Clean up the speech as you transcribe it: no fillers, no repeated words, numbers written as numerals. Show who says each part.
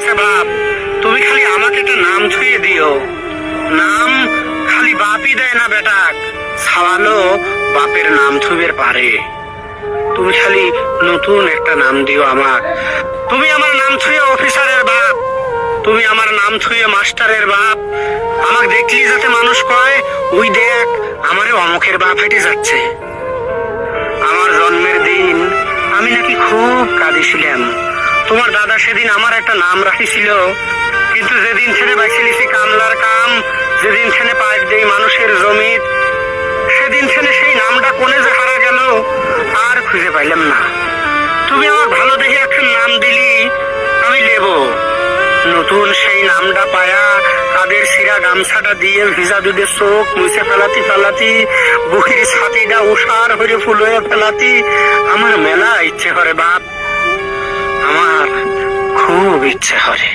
Speaker 1: আছে বাপ, তুমি খালি আমাকে একটা নাম ছুঁয়ে দিও। নাম খালি বাপই দেয় না বেটাক, ছাওয়ালো বাপের নাম থুবের পারে। তুমি খালি নতুন একটা নাম দিও আমার। তুমি আমার নাম ছুঁয়ে অফিসারের বাপ, তুমি আমার নাম ছুঁয়ে মাস্টারের বাপ। আমাকে দেখলি যাতে মানুষ কয়, ওই দেখ আমারে অমুকের বাপ হেঁটে যাচ্ছে। আমার জন্মের দিন আমি নাকি খুব কাঁদিছিলাম। তোমার দাদা সেদিন আমার একটা নাম রাখিছিল, কিন্তু যেদিন ছেড়ে বাইছে নিছি কামলার কাম, যেদিন ছেড়ে পাইপ দেই মানুষের জমিত, সেদিন ছেড়ে সেই নামটা কোনে যে হারা গেল আর খুঁজে পাইলাম না। তুমি আমার ভালো দেখে একটা নাম দিলি, আমি নেব। নতুন সেই নামটা পায়া কাদের সিরা গামছাটা দিয়ে ভিজা দুধে চোখ মুছে ফেলাতি ফেলাতি, বুকের ছাতিটা উষার হয়ে ফুল হয়ে ফেলাতি আমার মেলা ইচ্ছে করে বাপ, আমার খুব ইচ্ছে করে।